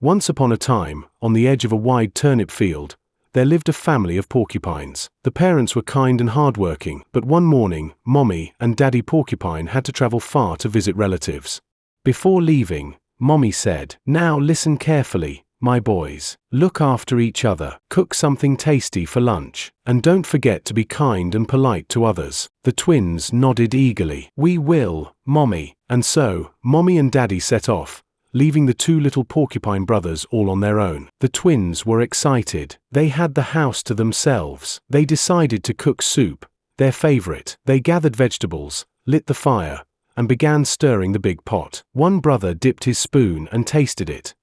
Once upon a time, on the edge of a wide turnip field, there lived a family of porcupines. The parents were kind and hardworking, but one morning, Mommy and Daddy Porcupine had to travel far to visit relatives. Before leaving, Mommy said, "Now listen carefully, my boys. Look after each other, cook something tasty for lunch, and don't forget to be kind and polite to others." The twins nodded eagerly. "We will, Mommy." And so, Mommy and Daddy set off, leaving the two little porcupine brothers all on their own. The twins were excited. They had the house to themselves. They decided to cook soup, their favorite. They gathered vegetables, lit the fire, and began stirring the big pot. One brother dipped his spoon and tasted it.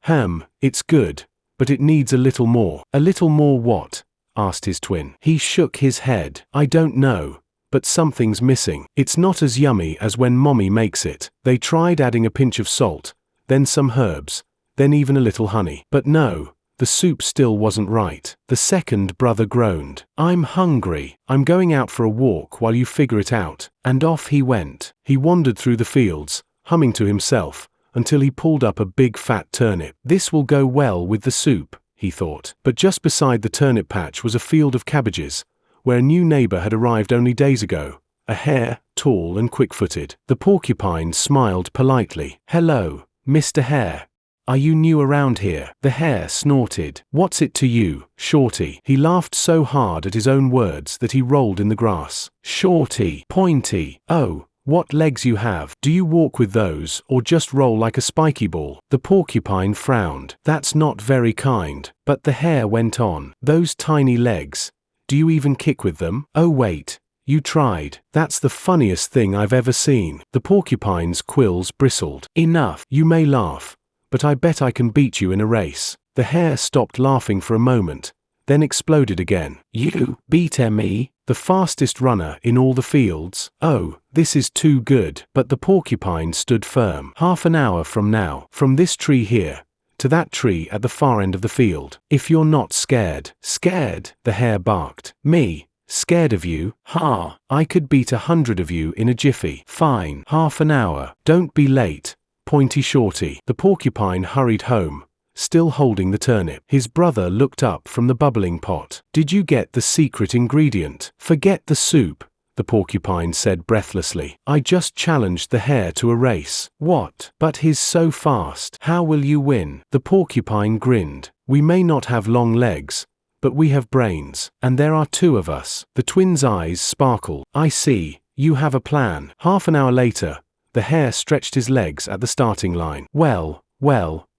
It's good, but it needs a little more." "A little more what?" asked his twin. He shook his head. "I don't know, but something's missing. It's not as yummy as when Mommy makes it." They tried adding a pinch of salt, then some herbs, then even a little honey. But no, the soup still wasn't right. The second brother groaned. "I'm hungry. I'm going out for a walk while you figure it out." And off he went. He wandered through the fields, humming to himself, until he pulled up a big fat turnip. "This will go well with the soup," he thought. But just beside the turnip patch was a field of cabbages, where a new neighbor had arrived only days ago, a hare, tall and quick-footed. The porcupine smiled politely. "Hello, Mr. Hare. Are you new around here?" The hare snorted. "What's it to you, Shorty?" He laughed so hard at his own words that he rolled in the grass. "Shorty, pointy. Oh, what legs you have. Do you walk with those or just roll like a spiky ball?" The porcupine frowned. "That's not very kind." But the hare went on. "Those tiny legs. Do you even kick with them?" "Oh wait. You tried. That's the funniest thing I've ever seen." The porcupine's quills bristled. "Enough. You may laugh, but I bet I can beat you in a race." The hare stopped laughing for a moment, then exploded again. "You beat me? The fastest runner in all the fields? Oh, this is too good." But the porcupine stood firm. "Half an hour from now, from this tree here to that tree at the far end of the field. If you're not scared." "Scared?" the hare barked. "Me? Scared of you? Ha! I could beat 100 of you in a jiffy." "Fine. Half an hour. Don't be late, Pointy Shorty." The porcupine hurried home, still holding the turnip. His brother looked up from the bubbling pot. "Did you get the secret ingredient?" "Forget the soup," the porcupine said breathlessly. "I just challenged the hare to a race." "What? But he's so fast. How will you win?" The porcupine grinned. "We may not have long legs, but we have brains, and there are two of us." The twins' eyes sparkled. "I see, you have a plan." Half an hour later, the hare stretched his legs at the starting line. Well,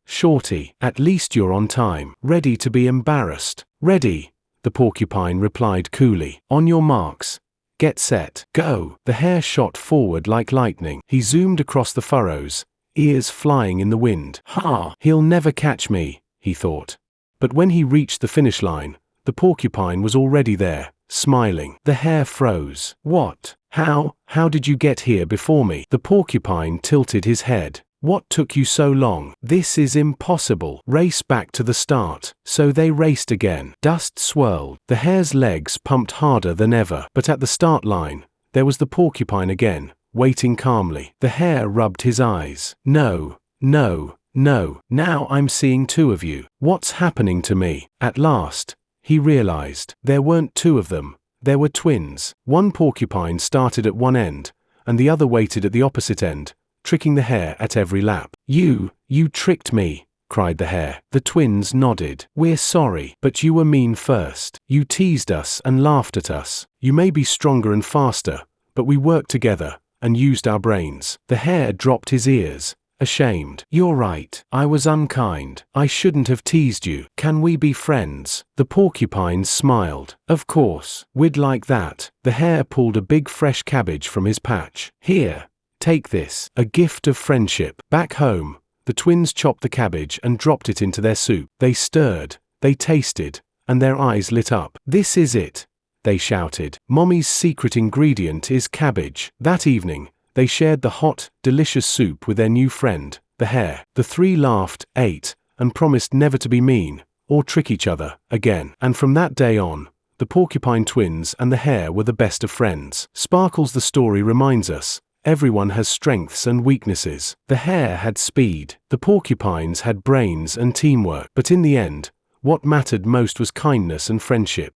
Shorty, at least you're on time." "Ready to be embarrassed?" "Ready," the porcupine replied coolly. "On your marks, get set, go." The hare shot forward like lightning. He zoomed across the furrows, ears flying in the wind. "Ha! He'll never catch me," he thought. But when he reached the finish line, the porcupine was already there, smiling. The hare froze. "What? How did you get here before me?" The porcupine tilted his head. "What took you so long?" "This is impossible. Race back to the start." So they raced again. Dust swirled. The hare's legs pumped harder than ever. But at the start line, there was the porcupine again, waiting calmly. The hare rubbed his eyes. No. Now I'm seeing two of you. What's happening to me?" At last, he realized. There weren't two of them. There were twins. One porcupine started at one end, and the other waited at the opposite end, tricking the hare at every lap. You tricked me," cried the hare. The twins nodded. "We're sorry, but you were mean first. You teased us and laughed at us. You may be stronger and faster, but we worked together and used our brains." The hare dropped his ears, ashamed. "You're right. I was unkind. I shouldn't have teased you. Can we be friends?" The porcupine smiled. "Of course. We'd like that." The hare pulled a big fresh cabbage from his patch. "Here, take this. A gift of friendship." Back home, the twins chopped the cabbage and dropped it into their soup. They stirred, they tasted, and their eyes lit up. "This is it," they shouted. "Mommy's secret ingredient is cabbage." That evening, they shared the hot, delicious soup with their new friend, the hare. The three laughed, ate, and promised never to be mean or trick each other again. And from that day on, the porcupine twins and the hare were the best of friends. Sparkles the story reminds us, Everyone has strengths and weaknesses. The hare had speed, the porcupines had brains and teamwork. But in the end, what mattered most was kindness and friendship.